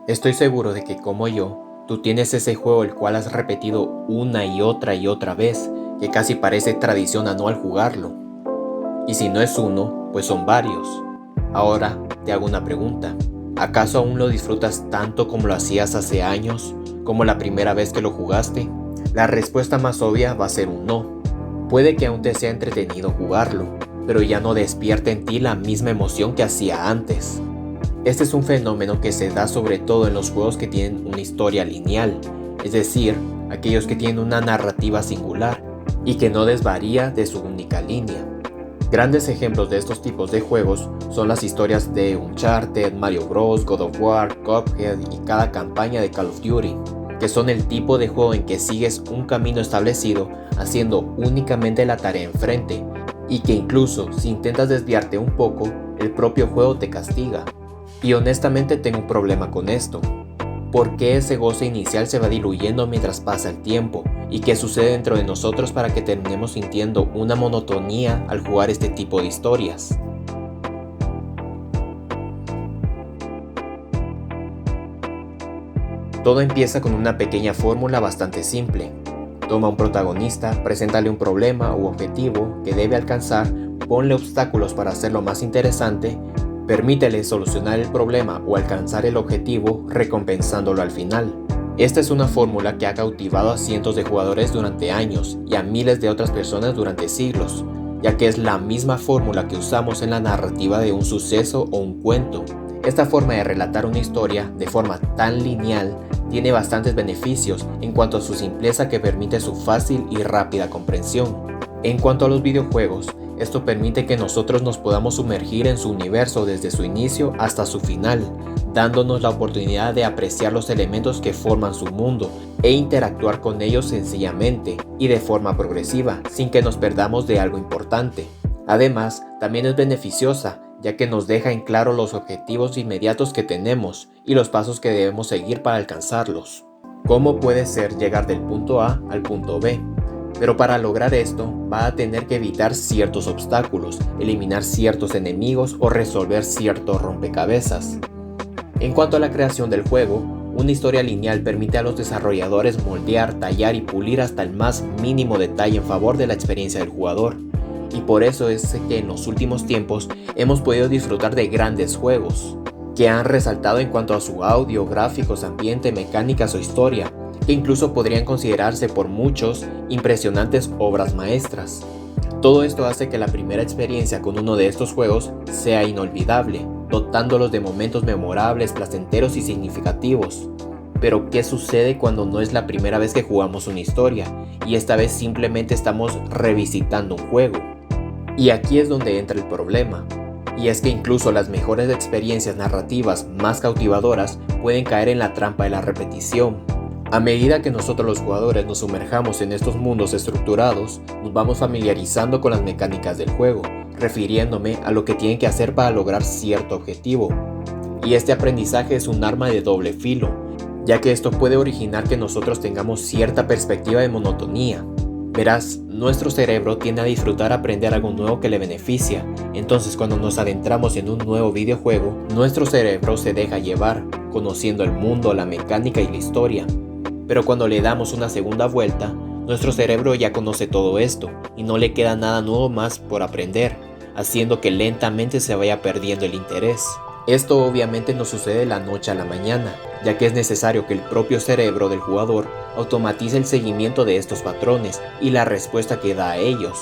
Estoy seguro de que, como yo, tú tienes ese juego el cual has repetido una y otra vez, que casi parece tradición anual jugarlo. Y si no es uno, pues son varios. Ahora te hago una pregunta. ¿Acaso aún lo disfrutas tanto como lo hacías hace años, como la primera vez que lo jugaste? La respuesta más obvia va a ser un no. Puede que aún te sea entretenido jugarlo, pero ya no despierta en ti la misma emoción que hacía antes. Este es un fenómeno que se da sobre todo en los juegos que tienen una historia lineal, es decir, aquellos que tienen una narrativa singular y que no desvaría de su única línea. Grandes ejemplos de estos tipos de juegos son las historias de Uncharted, Mario Bros, God of War, Cuphead y cada campaña de Call of Duty, que son el tipo de juego en que sigues un camino establecido haciendo únicamente la tarea enfrente y que incluso si intentas desviarte un poco, el propio juego te castiga. Y honestamente tengo un problema con esto. ¿Por qué ese goce inicial se va diluyendo mientras pasa el tiempo? ¿Y qué sucede dentro de nosotros para que terminemos sintiendo una monotonía al jugar este tipo de historias? Todo empieza con una pequeña fórmula bastante simple. Toma un protagonista, preséntale un problema u objetivo que debe alcanzar, ponle obstáculos para hacerlo más interesante, permítele solucionar el problema o alcanzar el objetivo recompensándolo al final. Esta es una fórmula que ha cautivado a cientos de jugadores durante años y a miles de otras personas durante siglos, ya que es la misma fórmula que usamos en la narrativa de un suceso o un cuento. Esta forma de relatar una historia de forma tan lineal tiene bastantes beneficios en cuanto a su simpleza que permite su fácil y rápida comprensión. En cuanto a los videojuegos, esto permite que nosotros nos podamos sumergir en su universo desde su inicio hasta su final, dándonos la oportunidad de apreciar los elementos que forman su mundo e interactuar con ellos sencillamente y de forma progresiva, sin que nos perdamos de algo importante. Además, también es beneficiosa, ya que nos deja en claro los objetivos inmediatos que tenemos y los pasos que debemos seguir para alcanzarlos. ¿Cómo puede ser llegar del punto A al punto B? Pero para lograr esto, va a tener que evitar ciertos obstáculos, eliminar ciertos enemigos o resolver ciertos rompecabezas. En cuanto a la creación del juego, una historia lineal permite a los desarrolladores moldear, tallar y pulir hasta el más mínimo detalle en favor de la experiencia del jugador. Y por eso es que en los últimos tiempos hemos podido disfrutar de grandes juegos, que han resaltado en cuanto a su audio, gráficos, ambiente, mecánicas o historia, que incluso podrían considerarse por muchos impresionantes obras maestras. Todo esto hace que la primera experiencia con uno de estos juegos sea inolvidable, dotándolos de momentos memorables, placenteros y significativos. Pero ¿qué sucede cuando no es la primera vez que jugamos una historia y esta vez simplemente estamos revisitando un juego? Y aquí es donde entra el problema. Y es que incluso las mejores experiencias narrativas más cautivadoras pueden caer en la trampa de la repetición. A medida que nosotros los jugadores nos sumerjamos en estos mundos estructurados, nos vamos familiarizando con las mecánicas del juego, refiriéndome a lo que tienen que hacer para lograr cierto objetivo. Y este aprendizaje es un arma de doble filo, ya que esto puede originar que nosotros tengamos cierta perspectiva de monotonía. Verás, nuestro cerebro tiende a disfrutar aprender algo nuevo que le beneficia, entonces cuando nos adentramos en un nuevo videojuego, nuestro cerebro se deja llevar, conociendo el mundo, la mecánica y la historia. Pero cuando le damos una segunda vuelta, nuestro cerebro ya conoce todo esto y no le queda nada nuevo más por aprender, haciendo que lentamente se vaya perdiendo el interés. Esto obviamente no sucede de la noche a la mañana, ya que es necesario que el propio cerebro del jugador automatice el seguimiento de estos patrones y la respuesta que da a ellos.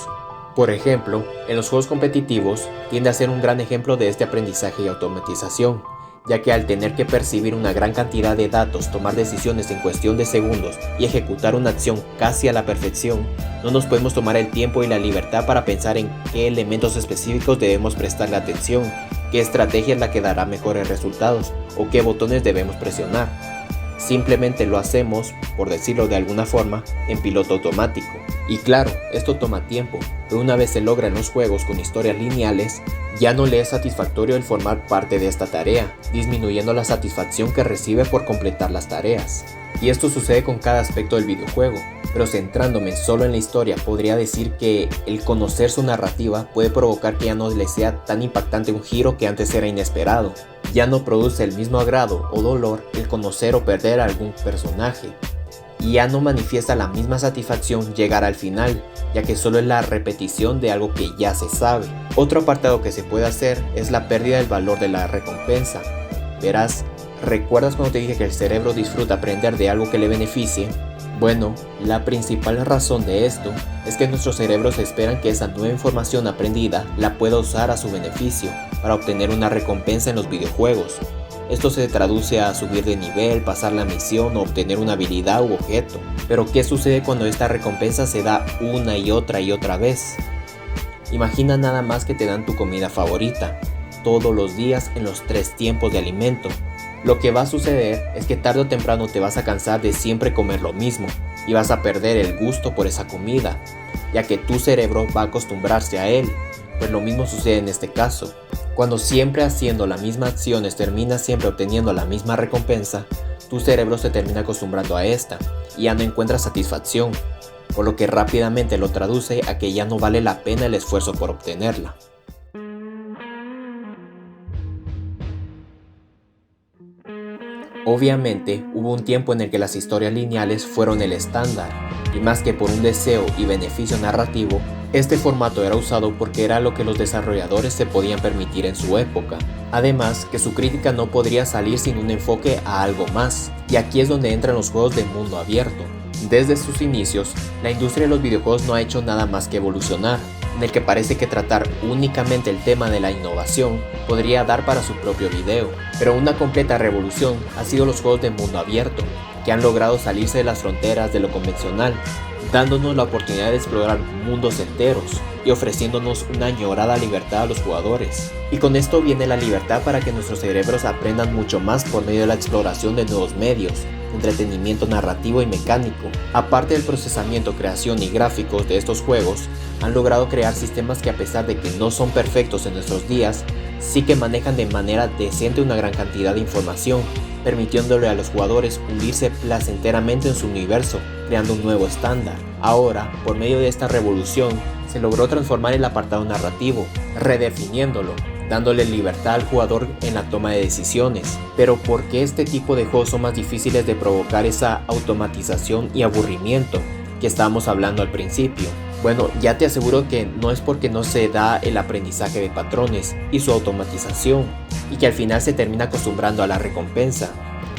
Por ejemplo, en los juegos competitivos tiende a ser un gran ejemplo de este aprendizaje y automatización, ya que al tener que percibir una gran cantidad de datos, tomar decisiones en cuestión de segundos y ejecutar una acción casi a la perfección, no nos podemos tomar el tiempo y la libertad para pensar en qué elementos específicos debemos prestarle atención, qué estrategia es la que dará mejores resultados o qué botones debemos presionar. Simplemente lo hacemos, por decirlo de alguna forma, en piloto automático. Y claro, esto toma tiempo, pero una vez se logra en los juegos con historias lineales, ya no le es satisfactorio el formar parte de esta tarea, disminuyendo la satisfacción que recibe por completar las tareas. Y esto sucede con cada aspecto del videojuego, pero centrándome solo en la historia, podría decir que el conocer su narrativa puede provocar que ya no le sea tan impactante un giro que antes era inesperado, Ya no produce el mismo agrado o dolor el conocer o perder a algún personaje, y ya no manifiesta la misma satisfacción llegar al final, ya que solo es la repetición de algo que ya se sabe. Otro apartado que se puede hacer es la pérdida del valor de la recompensa. Verás, ¿recuerdas cuando te dije que el cerebro disfruta aprender de algo que le beneficie? Bueno, la principal razón de esto es que nuestros cerebros esperan que esa nueva información aprendida la pueda usar a su beneficio para obtener una recompensa en los videojuegos. Esto se traduce a subir de nivel, pasar la misión o obtener una habilidad u objeto. Pero ¿qué sucede cuando esta recompensa se da una y otra vez? Imagina nada más que te dan tu comida favorita, todos los días en los 3 tiempos de alimento. Lo que va a suceder es que tarde o temprano te vas a cansar de siempre comer lo mismo y vas a perder el gusto por esa comida, ya que tu cerebro va a acostumbrarse a él. Pues lo mismo sucede en este caso. Cuando siempre haciendo las mismas acciones terminas siempre obteniendo la misma recompensa, tu cerebro se termina acostumbrando a esta y ya no encuentra satisfacción, por lo que rápidamente lo traduce a que ya no vale la pena el esfuerzo por obtenerla. Obviamente, hubo un tiempo en el que las historias lineales fueron el estándar, y más que por un deseo y beneficio narrativo, este formato era usado porque era lo que los desarrolladores se podían permitir en su época. Además, que su crítica no podría salir sin un enfoque a algo más, y aquí es donde entran los juegos de mundo abierto. Desde sus inicios, la industria de los videojuegos no ha hecho nada más que evolucionar, en el que parece que tratar únicamente el tema de la innovación podría dar para su propio video. Pero una completa revolución ha sido los juegos de mundo abierto, que han logrado salirse de las fronteras de lo convencional, dándonos la oportunidad de explorar mundos enteros y ofreciéndonos una añorada libertad a los jugadores. Y con esto viene la libertad para que nuestros cerebros aprendan mucho más por medio de la exploración de nuevos medios, entretenimiento narrativo y mecánico. Aparte del procesamiento, creación y gráficos de estos juegos, han logrado crear sistemas que, a pesar de que no son perfectos en nuestros días, sí que manejan de manera decente una gran cantidad de información, permitiéndole a los jugadores hundirse placenteramente en su universo, creando un nuevo estándar. Ahora, por medio de esta revolución, se logró transformar el apartado narrativo, redefiniéndolo, dándole libertad al jugador en la toma de decisiones. Pero ¿por qué este tipo de juegos son más difíciles de provocar esa automatización y aburrimiento que estábamos hablando al principio? Bueno, ya te aseguro que no es porque no se da el aprendizaje de patrones y su automatización, y que al final se termina acostumbrando a la recompensa,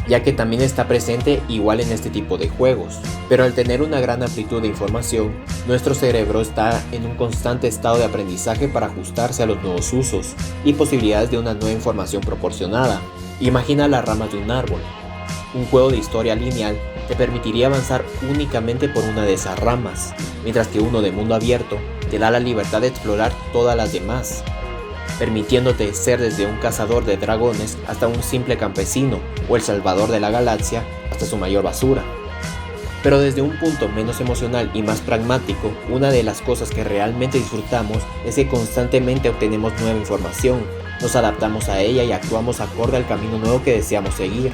ya que también está presente igual en este tipo de juegos. Pero al tener una gran amplitud de información, nuestro cerebro está en un constante estado de aprendizaje para ajustarse a los nuevos usos y posibilidades de una nueva información proporcionada. Imagina las ramas de un árbol. Un juego de historia lineal te permitiría avanzar únicamente por una de esas ramas, mientras que uno de mundo abierto te da la libertad de explorar todas las demás, permitiéndote ser desde un cazador de dragones hasta un simple campesino o el salvador de la galaxia hasta su mayor basura. Pero desde un punto menos emocional y más pragmático, una de las cosas que realmente disfrutamos es que constantemente obtenemos nueva información, nos adaptamos a ella y actuamos acorde al camino nuevo que deseamos seguir.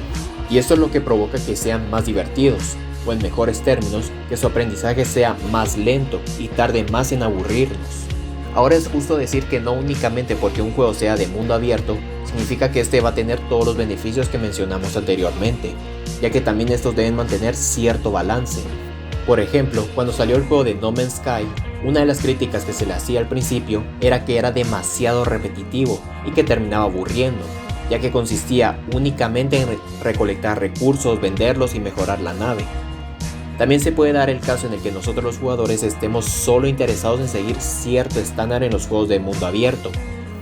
Y esto es lo que provoca que sean más divertidos, o en mejores términos, que su aprendizaje sea más lento y tarde más en aburrirnos. Ahora es justo decir que no únicamente porque un juego sea de mundo abierto, significa que este va a tener todos los beneficios que mencionamos anteriormente, ya que también estos deben mantener cierto balance. Por ejemplo, cuando salió el juego de No Man's Sky, una de las críticas que se le hacía al principio era que era demasiado repetitivo y que terminaba aburriendo, ya que consistía únicamente en recolectar recursos, venderlos y mejorar la nave. También se puede dar el caso en el que nosotros los jugadores estemos solo interesados en seguir cierto estándar en los juegos de mundo abierto,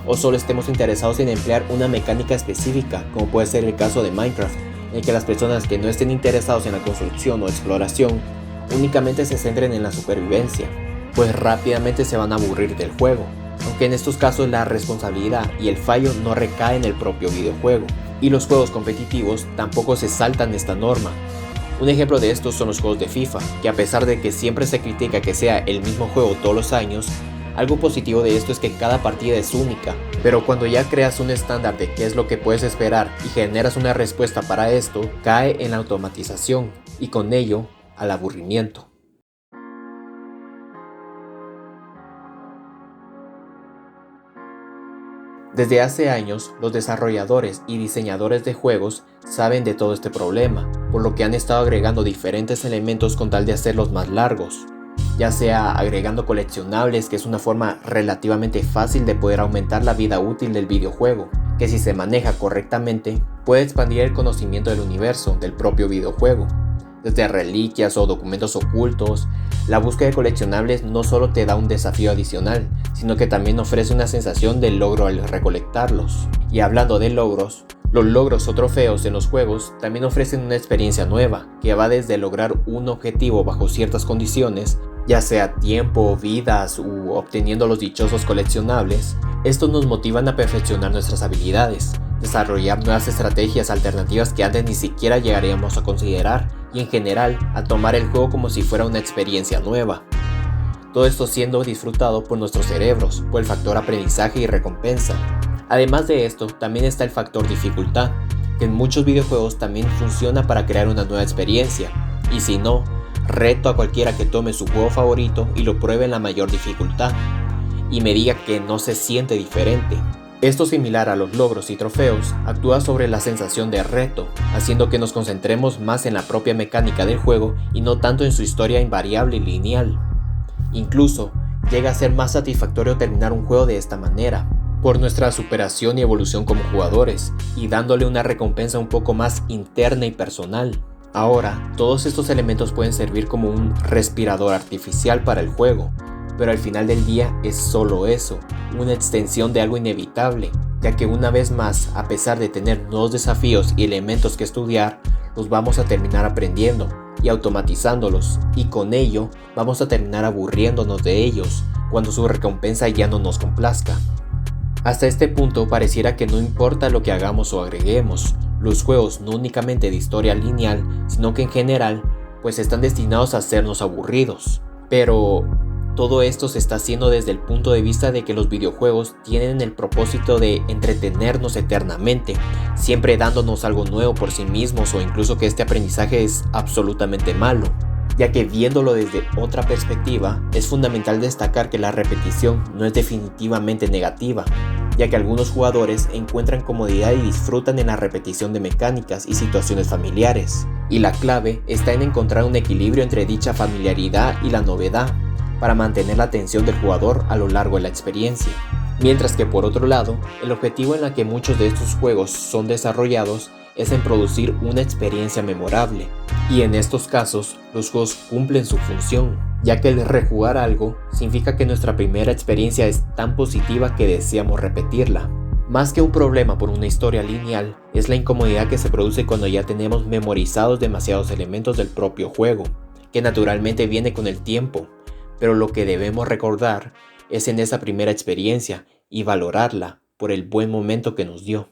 o solo estemos interesados en emplear una mecánica específica, como puede ser el caso de Minecraft, en el que las personas que no estén interesados en la construcción o exploración únicamente se centren en la supervivencia, pues rápidamente se van a aburrir del juego, aunque en estos casos la responsabilidad y el fallo no recae en el propio videojuego, y los juegos competitivos tampoco se saltan esta norma. Un ejemplo de estos son los juegos de FIFA, que a pesar de que siempre se critica que sea el mismo juego todos los años, algo positivo de esto es que cada partida es única, pero cuando ya creas un estándar de qué es lo que puedes esperar y generas una respuesta para esto, cae en la automatización y con ello al aburrimiento. Desde hace años, los desarrolladores y diseñadores de juegos saben de todo este problema, por lo que han estado agregando diferentes elementos con tal de hacerlos más largos, ya sea agregando coleccionables, que es una forma relativamente fácil de poder aumentar la vida útil del videojuego, que si se maneja correctamente, puede expandir el conocimiento del universo del propio videojuego. Desde reliquias o documentos ocultos, la búsqueda de coleccionables no solo te da un desafío adicional, sino que también ofrece una sensación de logro al recolectarlos. Y hablando de logros, los logros o trofeos en los juegos también ofrecen una experiencia nueva, que va desde lograr un objetivo bajo ciertas condiciones, ya sea tiempo, vidas u obteniendo los dichosos coleccionables. Estos nos motivan a perfeccionar nuestras habilidades, desarrollar nuevas estrategias alternativas que antes ni siquiera llegaríamos a considerar, y en general a tomar el juego como si fuera una experiencia nueva. Todo esto siendo disfrutado por nuestros cerebros, por el factor aprendizaje y recompensa. Además de esto, también está el factor dificultad, que en muchos videojuegos también funciona para crear una nueva experiencia, y si no, reto a cualquiera que tome su juego favorito y lo pruebe en la mayor dificultad, y me diga que no se siente diferente. Esto, similar a los logros y trofeos, actúa sobre la sensación de reto, haciendo que nos concentremos más en la propia mecánica del juego y no tanto en su historia invariable y lineal. Incluso, llega a ser más satisfactorio terminar un juego de esta manera, por nuestra superación y evolución como jugadores, y dándole una recompensa un poco más interna y personal. Ahora, todos estos elementos pueden servir como un respirador artificial para el juego, pero al final del día es solo eso, una extensión de algo inevitable, ya que una vez más, a pesar de tener nuevos desafíos y elementos que estudiar, los vamos a terminar aprendiendo y automatizándolos, y con ello vamos a terminar aburriéndonos de ellos cuando su recompensa ya no nos complazca. Hasta este punto pareciera que no importa lo que hagamos o agreguemos, los juegos no únicamente de historia lineal, sino que en general, pues están destinados a hacernos aburridos. Pero todo esto se está haciendo desde el punto de vista de que los videojuegos tienen el propósito de entretenernos eternamente, siempre dándonos algo nuevo por sí mismos, o incluso que este aprendizaje es absolutamente malo, ya que viéndolo desde otra perspectiva, es fundamental destacar que la repetición no es definitivamente negativa, ya que algunos jugadores encuentran comodidad y disfrutan en la repetición de mecánicas y situaciones familiares, y la clave está en encontrar un equilibrio entre dicha familiaridad y la novedad, para mantener la atención del jugador a lo largo de la experiencia. Mientras que por otro lado, el objetivo en la que muchos de estos juegos son desarrollados es en producir una experiencia memorable, y en estos casos los juegos cumplen su función, ya que el rejugar algo significa que nuestra primera experiencia es tan positiva que deseamos repetirla. Más que un problema por una historia lineal, es la incomodidad que se produce cuando ya tenemos memorizados demasiados elementos del propio juego, que naturalmente viene con el tiempo, pero lo que debemos recordar es en esa primera experiencia y valorarla por el buen momento que nos dio.